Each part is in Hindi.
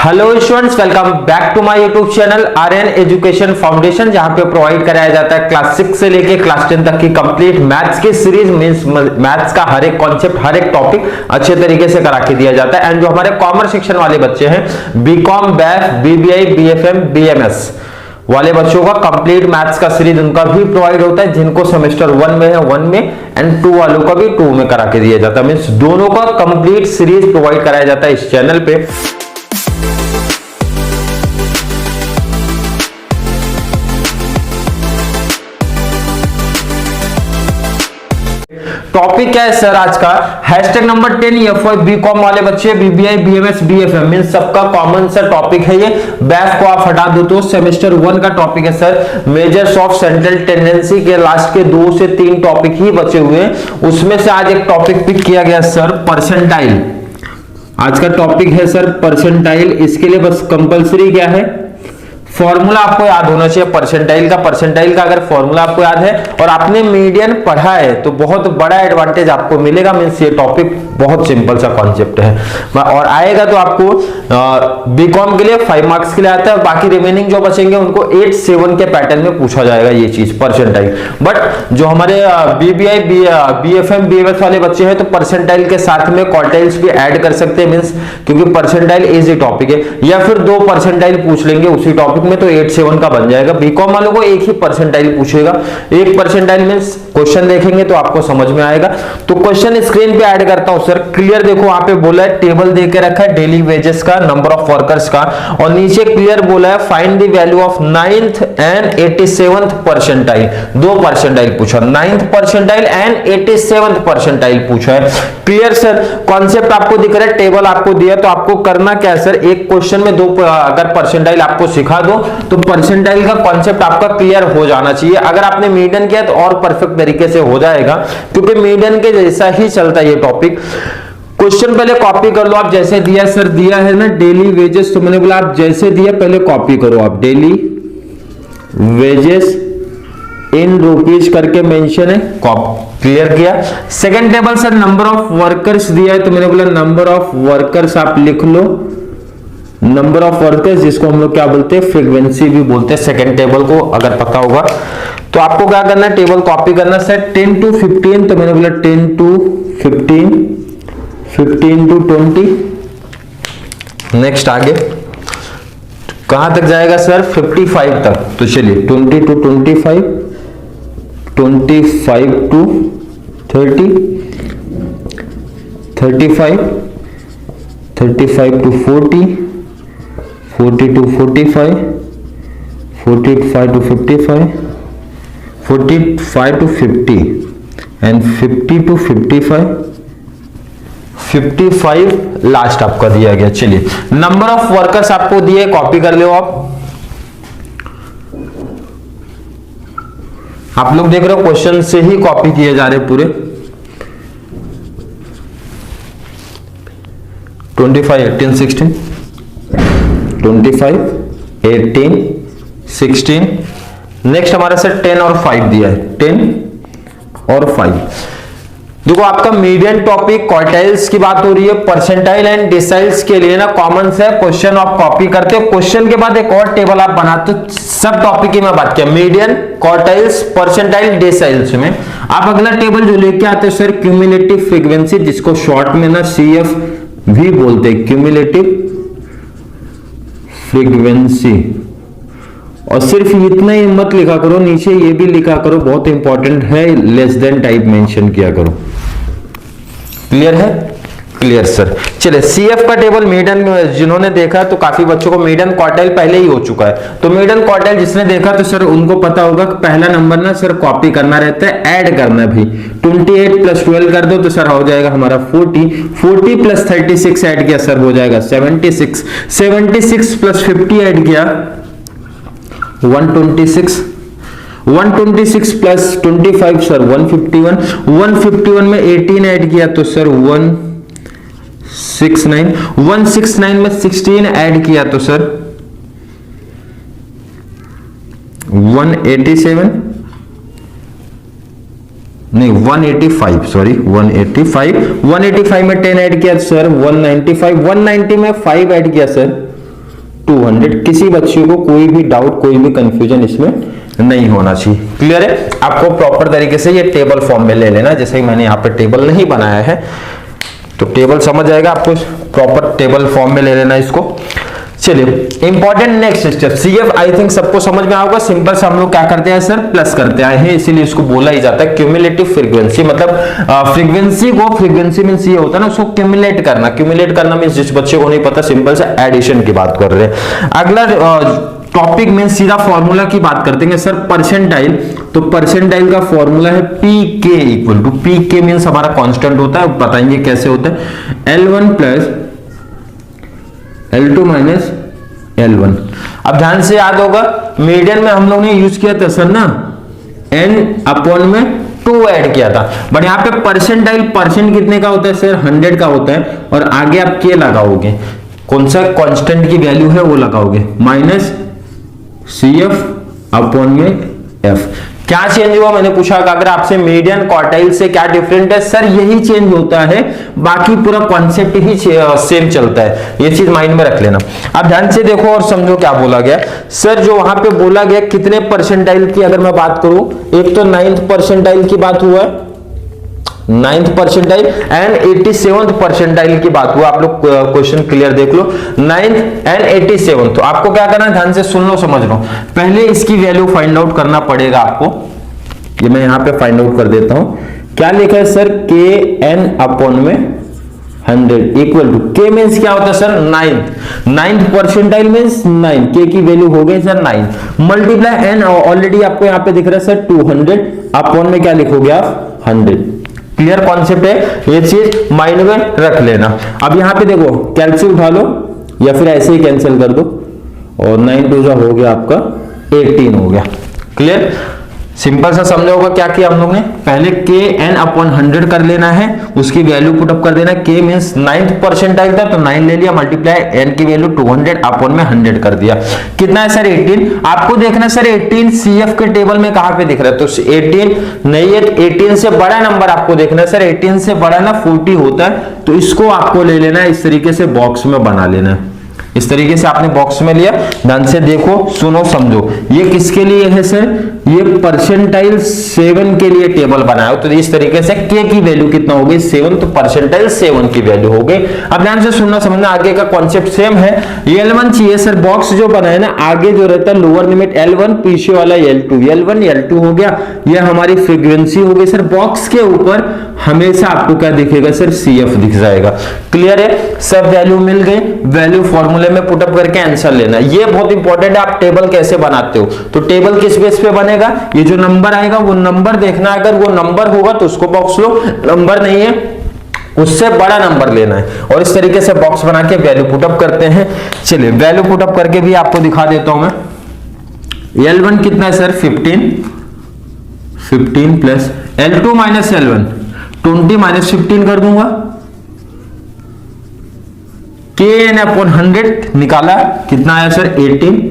Hello students, welcome back to my YouTube channel Aryan education foundation, जहां पे प्रोवाइड कराया जाता है क्लास 6 से लेके क्लास 10 तक की कंप्लीट मैथ्स की सीरीज। मींस मैथ्स का हर एक कॉन्सेप्ट, हर एक टॉपिक अच्छे तरीके से करा के दिया जाता है। एंड जो हमारे कॉमर्स सेक्शन वाले बच्चे हैं, BCom, BAF, BBI, BFM, BMS वाले बच्चों का कंप्लीट मैथ्स का सीरीज उनका भी प्रोवाइड होता है। जिनको सेमेस्टर 1 में है 1 में, एंड 2 वालों का भी 2 में करा के दिया जाता है। मींस दोनों का कंप्लीट सीरीज प्रोवाइड कराया जाता है इस चैनल पे। टॉपिक क्या है सर आज का? हैशटैग नंबर 10 एफवाई बीकॉम वाले बच्चे, बीबीआई, बीएमएस, बीएफएम, मींस सबका कॉमन सा टॉपिक है ये। बैफ को आप हटा दो तो सेमेस्टर 1 का टॉपिक है sir. Measures of central tendency के लास्ट के 2 से 3 टॉपिक ही बचे हुए हैं। उसमें से आज एक टॉपिक पिक किया गया सर, परसेंटाइल। आज का टॉपिक है सर परसेंटाइल। इसके लिए बस कंपलसरी क्या है, फॉर्मूला आपको याद होना चाहिए परसेंटाइल का। परसेंटाइल का अगर फॉर्मूला आपको याद है और आपने मीडियन पढ़ा है तो बहुत बड़ा एडवांटेज आपको मिलेगा। मींस ये टॉपिक बहुत सिंपल सा कॉन्सेप्ट है और आएगा तो आपको बीकॉम के लिए 5 मार्क्स के लिए आता है। बाकी रिमेनिंग जो बचेंगे उनको 8-7 के पैटर्न में पूछा जाएगा ये चीज परसेंटाइल। बट जो हमारे बीबीआई, बीएफएम, बीएमएस वाले बच्चे हैं तो परसेंटाइल के साथ में क्वार्टाइल्स भी ऐड कर सकते हैं। मींस क्योंकि परसेंटाइल इजी टॉपिक है, या फिर 2 परसेंटाइल पूछ लेंगे उसी टॉपिक में तो 8-7 का बन जाएगा। बीकॉम वालों को एक ही परसेंटाइल पूछेगा। एक परसेंटाइल मींस क्वेश्चन देखेंगे तो आपको समझ में आएगा। तो क्वेश्चन स्क्रीन पे ऐड करता हूं सर। क्लियर देखो, वहां पे बोला है टेबल देके रखा है डेली वेजेस का, नंबर ऑफ वर्कर्स का, और नीचे क्लियर बोला है find the value of 9th and 87th percentile. 2 percentile पूछा, 9th percentile and 87th percentile पूछा है। Clear sir? कॉन्सेप्ट आपको दिख रहा है, टेबल आपको दिया तो आपको करना क्या है सर, एक क्वेश्चन में 2 अगर परसेंटाइल आपको सिखा दो तो परसेंटाइल का कॉन्सेप्ट आपका क्लियर हो जाना चाहिए। अगर आपने मीडियन किया तो और परफेक्ट तरीके से हो जाएगा, क्योंकि मीडियन के जैसा ही चलता है ये टॉपिक। क्वेश्चन पहले कॉपी कर लो आप, जैसे दिया सर, दिया है ना डेली वेजेस, तो मैंने बोला आप जैसे दिया पहले कॉपी करो आप। डेली वेजेस इन रुपीज करके मेंशन है, क्लियर किया। Second table sir number of workers दिया है तो मैंने बोला नंबर ऑफ वर्कर्स आप लिख लो। नंबर ऑफ वर्कर्स जिसको हम लोग क्या बोलते हैं, फ्रीक्वेंसी भी बोलते हैं। सेकंड टेबल को अगर पता होगा तो आपको क्या करना है, टेबल कॉपी करना सर। 10 to 15 तो मैंने बोला 10 to 15, 15 to 20। नेक्स्ट आगे कहां तक जाएगा सर, 55 तक। तो चलिए 20 to 25, 25 to 30, 35, 35 to 40, 40 to 45, 45 to 55, 45 to 50 and 50 to 55, 55 last आपका दिया गया। चलिए नंबर ऑफ वर्कर्स आपको दिए, कॉपी कर लो आप लोग देख रहे हो क्वेश्चन से ही कॉपी किए जा रहे पूरे। 25, 18, 16, 25, 18, 16। नेक्स्ट हमारा सर 10 और 5 दिया है, 10 और 5। देखो आपका मीडियन टॉपिक क्वार्टाइल्स की बात हो रही है। परसेंटाइल एंड डिसाइल्स के लिए ना कॉमन से क्वेश्चन आप कॉपी करते हो, क्वेश्चन के बाद एक और टेबल आप बनाते हो। सब टॉपिक की मैं बात किया, मीडियन, क्वार्टाइल्स, परसेंटाइल, डिसाइल्स में आप अगला टेबल जो लेके आते हो सर, क्यूमुलेटिव फ्रीक्वेंसी, जिसको शॉर्ट में ना CF भी बोलते हैं, क्यूमुलेटिव फ्रीक्वेंसी। और सिर्फ इतना ही मत लिखा करो, नीचे ये भी लिखा करो, बहुत इंपॉर्टेंट है, लेस देन टाइप मेंशन किया करो। क्लियर है? Clear sir. चलिए CF का टेबल मीडियन में जिन्होंने देखा तो काफी बच्चों को मीडियन क्वार्टाइल पहले ही हो चुका है, तो मीडियन क्वार्टाइल जिसने देखा तो सर उनको पता होगा कि पहला नंबर ना सर कॉपी करना रहता है, ऐड करना भी। 28 + 12 कर दो तो सर हो जाएगा हमारा 40, 40 + 36 ऐड किया सर हो जाएगा 76, 76 + 50 ऐड किया 126, 126 + 25 सर 151, 151 में 18 ऐड किया तो सर 169, 169 में 16 ऐड किया तो सर 187, नहीं 185, सॉरी 185, 185 में 10 ऐड किया सर 195, 190 में 5 ऐड किया सर 200। किसी बच्चे को कोई भी डाउट, कोई भी कंफ्यूजन इसमें नहीं होना चाहिए। क्लियर है? आपको प्रॉपर तरीके से ये टेबल फॉर्म में ले लेना। जैसे मैंने यहाँ पे टेबल नहीं बनाया है तो टेबल समझ आएगा, आपको प्रॉपर टेबल फॉर्म में ले लेना इसको। चलिए important next step, CF I think सबको समझ में आएगा। सिंपल से हम लोग क्या करते हैं सर, प्लस करते आए हैं, इसीलिए इसको बोला ही जाता है क्यूमुलेटिव फ्रीक्वेंसी। मतलब फ्रीक्वेंसी को, फ्रीक्वेंसी मींस ये होता है ना, उसको क्यूमुलेट करना। क्यूमुलेट करना मींस जिस बच्चे को नहीं पता, सिंपल से एडिशन की बात कर रहे हैं। अगला टॉपिक में सीधा फॉर्मूला की बात करते हैं सर, परसेंटाइल। तो परसेंटाइल का फॉर्मूला है पी के इक्वल टू, पी के मींस हमारा कांस्टेंट होता है, बताएंगे कैसे होता है, L1 plus L2 minus L1। अब ध्यान से याद होगा, मीडियन में हम लोग ने यूज किया था सर ना, n अपॉन में 2 ऐड किया था। बट यहाँ पे परसेंटाइल, परसेंट कितने का होता है सर, 100 का होता है, और आगे आप के लगाओगे, कौन सा कांस्टेंट की वैल्यू है वो लगाओगे, माइनस CF अपॉन में F। क्या चेंज हुआ, मैंने पूछा अगर आपसे मीडियन क्वार्टाइल से क्या डिफरेंट है, सर यही चेंज होता है, बाकी पूरा कॉन्सेप्ट ही सेम चलता है। ये चीज माइंड में रख लेना। अब ध्यान से देखो और समझो क्या बोला गया सर। जो वहां पे बोला गया कितने परसेंटाइल की अगर मैं बात करूं, एक तो 9th परसेंटाइल की बात हुआ है, 9th percentile and 87th percentile की बात हुआ। आप लोग क्वेश्चन क्लियर देख लो, 9th एंड 87। तो आपको क्या करना है, ध्यान से सुन लो, समझ लो। पहले इसकी वैल्यू फाइंड आउट करना पड़ेगा आपको। ये मैं यहां पे फाइंड आउट कर देता हूं। क्या लिखा है सर, के एन अपॉन में 100 इक्वल टू, के मीन्स क्या होता है सर, 9th परसेंटाइल मीन्स 9, के की वैल्यू हो गई सर 9, मल्टीप्लाई एन, ऑलरेडी आपको यहां पे दिख रहा है सर 200 अपॉन में क्या लिखोगे आप, 100। क्लियर कॉन्सेप्ट है, ये चीज माइंड में रख लेना। अब यहां पे देखो, कैलसी उठा लो या फिर ऐसे ही कैंसिल कर दो, और 9 2 हो गया आपका 18 हो गया। क्लियर, सिंपल सा समझोगा क्या किया हम लोग ने, पहले के एन अपॉन 100 कर लेना है, उसकी वैल्यू पुटअप कर देना। के मींस 9th परसेंटाइल था तो 9 ले लिया, मल्टीप्लाई एन की वैल्यू 200 अपॉन में 100 कर दिया। कितना है सर, 18। आपको देखना सर 18 सीएफ के टेबल में कहां पे दिख रहा है, तो 18 नहीं है, 18 से बड़ा नंबर आपको देखना है सर, 18 से बड़ा ना 40 होता है, तो इसको आपको ले लेना है, इस तरीके से बॉक्स में बना लेना है। इस तरीके से आपने बॉक्स में लिया, ध्यान से देखो, सुनो, समझो। ये किसके लिए है सर, ये परसेंटाइल 7 के लिए टेबल बनाया हो। तो इस तरीके से के की वैल्यू कितना हो गई, 7, तो परसेंटाइल 7 की वैल्यू हो गई। अब ध्यान से सुनना समझना, आगे का कॉन्सेप्ट सेम है। L1 चाहिए सर, बॉक्स जो बनाया ना, आगे जो रहता है लोअर लिमिट L1, पीछे वाला L2, L1 L2 हो गया। ये हमारी फ्रीक्वेंसी हो गई सर। बॉक्स के ऊपर हमेशा आपको क्या दिखेगा सर, CF दिख जाएगा। क्लियर है, सब वैल्यू मिल गई, वैल्यू फॉर्मूले में पुटअप करके आंसर लेना। ये बहुत इंपॉर्टेंट है, आप टेबल कैसे बनाते हो। तो टेबल किस बेस पे बनेगा, ये जो नंबर आएगा वो नंबर देखना, अगर वो नंबर होगा तो उसको बॉक्स लो, नंबर नहीं है उससे बड़ा नंबर लेना है, और इस तरीके से बॉक्स बना के वैल्यू पुटअप करते हैं। चलिए वैल्यू पुटअप करके भी आपको दिखा देता हूं मैं। L1 कितना है sir, 15 plus L2 minus L1 20 minus 15 कर दूंगा, के एन अपॉन 100 निकाला, कितना आया सर 18,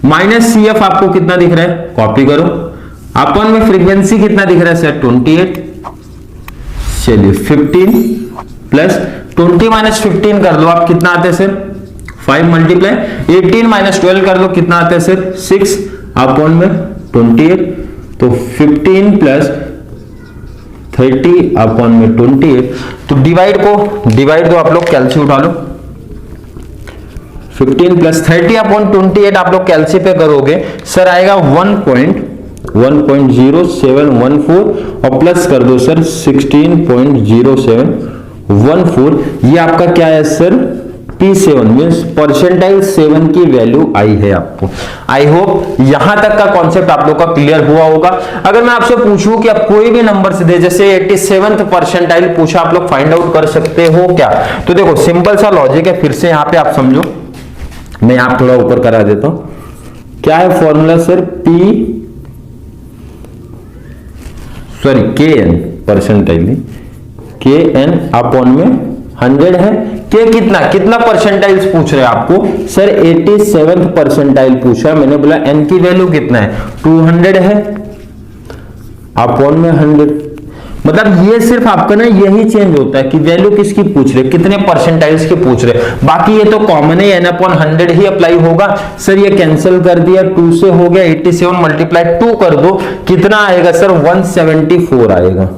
माइनस CF आपको कितना दिख रहा है, कॉपी करो, अपन में फ्रीक्वेंसी कितना दिख रहा है सर 28। चलिए 15 प्लस 20 माइनस 15 कर लो आप, कितना आता है सर 5, मल्टीप्लाई 18 माइनस 12 कर लो, कितना आता है सर 6 अपॉन में 28। तो 15 प्लस 30 अपॉन में 28। तो डिवाइड दो आप लोग, कैलसी उठा लो, 15 प्लस 30 अपॉन 28 आप लोग कैलसी पे करोगे सर, आएगा 1.0714, और प्लस कर दो सर 16.0714। ये आपका क्या है सर, P7 मींस परसेंटाइल 7 की वैल्यू आई है आपको। आई होप यहां तक का कॉन्सेप्ट आप लोग का क्लियर हुआ होगा। अगर मैं आपसे पूछूं कि आप कोई भी नंबर से दे, जैसे 87th परसेंटाइल पूछा, आप लोग फाइंड आउट कर सकते हो क्या, तो देखो सिंपल सा लॉजिक है, फिर से यहां पे आप समझो, मैं आप थोड़ा ऊपर करा देता हूं। क्या है फॉर्मूला सर, के एन परसेंटाइल, के एन अपॉन में 100 है। के कितना परसेंटाइल्स पूछ रहे हैं आपको सर, 87th परसेंटाइल पूछा है, मैंने बोला एन की वैल्यू कितना है 200 है, अपॉन में 100। मतलब ये सिर्फ आपका ना यही चेंज होता है कि वैल्यू किसकी पूछ रहे, कितने परसेंटाइल्स की पूछ रहे, बाकी ये तो कॉमन है, n/100 ही अप्लाई होगा। सर ये कैंसिल कर दिया, 2 से हो गया 87 मल्टीप्लाई 2 कर दो, कितना आएगा सर 174 आएगा।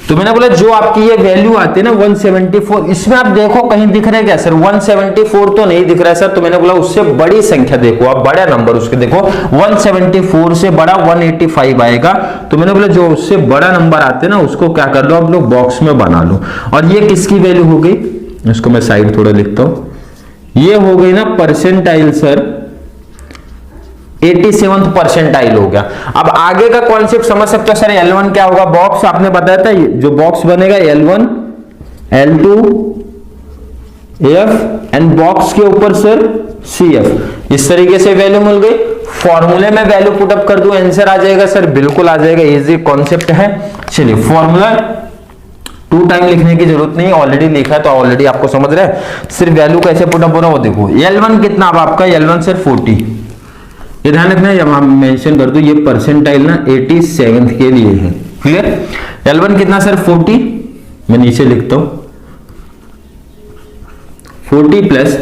तो मैंने बोला जो आपकी ये वैल्यू आती है ना 174, इसमें आप देखो कहीं दिख रहा है क्या सर 174 तो नहीं दिख रहा है सर, तो मैंने बोला उससे बड़ी संख्या देखो, आप बड़ा नंबर उसके देखो, 174 से बड़ा 185 आएगा। तो मैंने बोला जो उससे बड़ा नंबर आते हैं ना उसको क्या कर लो आप लोग बॉक्स में बना लो। और ये किसकी वैल्यू हो गई, इसको मैं साइड थोड़ा लिखता हूं, ये हो गई ना परसेंटाइल सर 87th परसेंटाइल हो गया। अब आगे का कॉन्सेप्ट समझ सकते हो सर, L1 क्या होगा, बॉक्स आपने बताया था जो बॉक्स बनेगा L1 L2 F and box के ऊपर सर CF, इस तरीके से वैल्यू मिल गई। फॉर्मूले में वैल्यू पुटअप कर दूं आंसर आ जाएगा सर, बिल्कुल आ जाएगा, इजी कॉन्सेप्ट है। चलिए फॉर्मूला 2 टाइम लिखने की जरूरत नहीं, ऑलरेडी लिखा है तो ऑलरेडी आपको समझ रहा है, सिर्फ वैल्यू कैसे पुटअप हो रहा है वो देखो। L1 कितना, अब आपका L1 सर 40, ये ध्यान रखना है, जब हम मेंशन कर दो ये परसेंटाइल ना 87th के लिए है, क्लियर। L1 कितना सर 40, मैं नीचे लिखता हूं 40 प्लस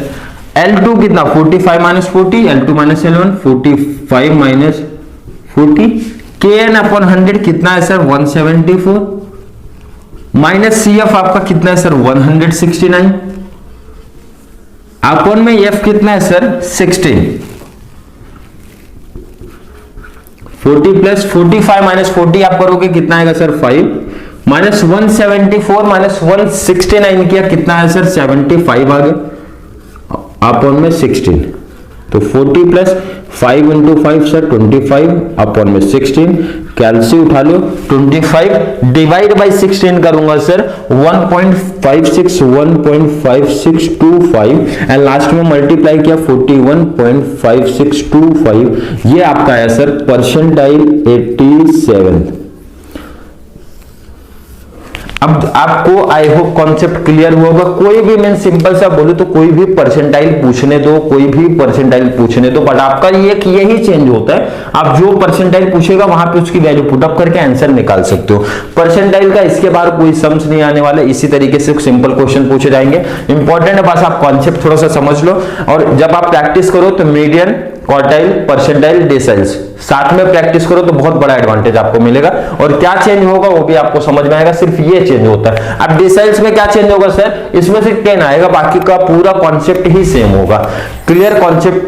L2 कितना 45 minus 40, L2 minus L1 45 minus 40, kn/100 कितना है सर 174, माइनस CF आपका कितना है सर 169, अपन में F कितना है सर 16, 40 प्लस 45 माइनस 40 आप करोगे कितना आएगा सर 5, माइनस 174 माइनस 169 किया कितना है सर 75 आ गया, अपॉन में 16, तो 40 प्लस 5 इंटू 5 सर 25 अपॉन में 16, कैलसी उठा लो 25 डिवाइड बाय 16 करूंगा सर 1.5625 एंड लास्ट में मल्टीप्लाई किया 41.5625, ये आपका है सर परसेंटाइल 87। अब आपको आई होप कॉन्सेप्ट क्लियर हुआ होगा। कोई भी मैं सिंपल सा बोलूं तो कोई भी परसेंटाइल पूछने दो, कोई भी परसेंटाइल पूछने दो, बट आपका यही चेंज होता है, आप जो परसेंटाइल पूछेगा वहां पे उसकी वैल्यू पुटअप करके आंसर निकाल सकते हो। परसेंटाइल का इसके बाहर कोई सम्स नहीं आने वाला, इसी तरीके से सिंपल क्वेश्चन पूछे जाएंगे। इंपॉर्टेंट है बस आप कॉन्सेप्ट थोड़ा सा समझ लो, और जब आप प्रैक्टिस करो तो मीडियन, क्वार्टाइल, परसेंटाइल, डेसाइल्स साथ में प्रैक्टिस करो तो बहुत बड़ा एडवांटेज आपको मिलेगा। और क्या चेंज होगा वो भी आपको समझ में आएगा, सिर्फ ये चेंज होता है। अब डेसाइल्स में क्या चेंज होगा सर, इसमें से 10 आएगा, बाकी का पूरा कॉन्सेप्ट ही सेम होगा। क्लियर कॉन्सेप्ट,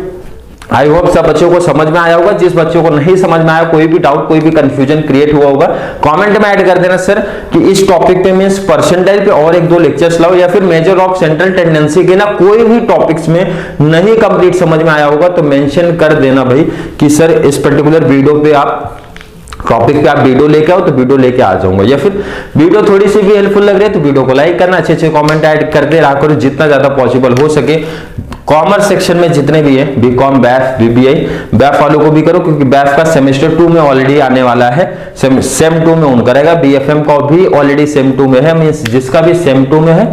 आई होप सब बच्चों को समझ में आया होगा। जिस बच्चों को नहीं समझ में आया, कोई भी डाउट, कोई भी कंफ्यूजन क्रिएट हुआ होगा, कमेंट में ऐड कर देना सर कि इस टॉपिक पे मींस परसेंटाइल पे और 1-2 लेक्चर्स लाओ, या फिर मेजर ऑफ सेंट्रल टेंडेंसी के ना कोई भी टॉपिक्स में नहीं कंप्लीट समझ में आया होगा तो मेंशन कर देना भाई कि सर इस पर्टिकुलर वीडियो पे आप टॉपिक पे आप वीडियो लेके आओ, तो वीडियो लेके आ जाऊंगा। या फिर वीडियो थोड़ी सी भी हेल्पफुल लग रही है तो वीडियो को लाइक करना, अच्छे अच्छे कमेंट ऐड करते रहा करो जितना ज्यादा पॉसिबल हो सके। कॉमर्स सेक्शन में जितने भी है बीकॉम, बैफ, बीबीआई, बैफ वालों को भी करो क्योंकि बैफ का सेमेस्टर 2 में ऑलरेडी आने वाला है, सेम 2 में उनका रहेगा। बीएफएम का भी ऑलरेडी सेम 2 में है, मींस जिसका भी सेम 2 में है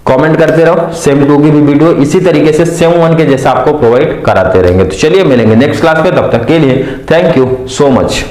कमेंट करते रहो, सेम 2 की भी वीडियो इसी तरीके से सेम 1 के जैसा आपको प्रोवाइड कराते रहेंगे। तो चलिए मिलेंगे नेक्स्ट क्लास में, तब तक के लिए थैंक यू सो मच।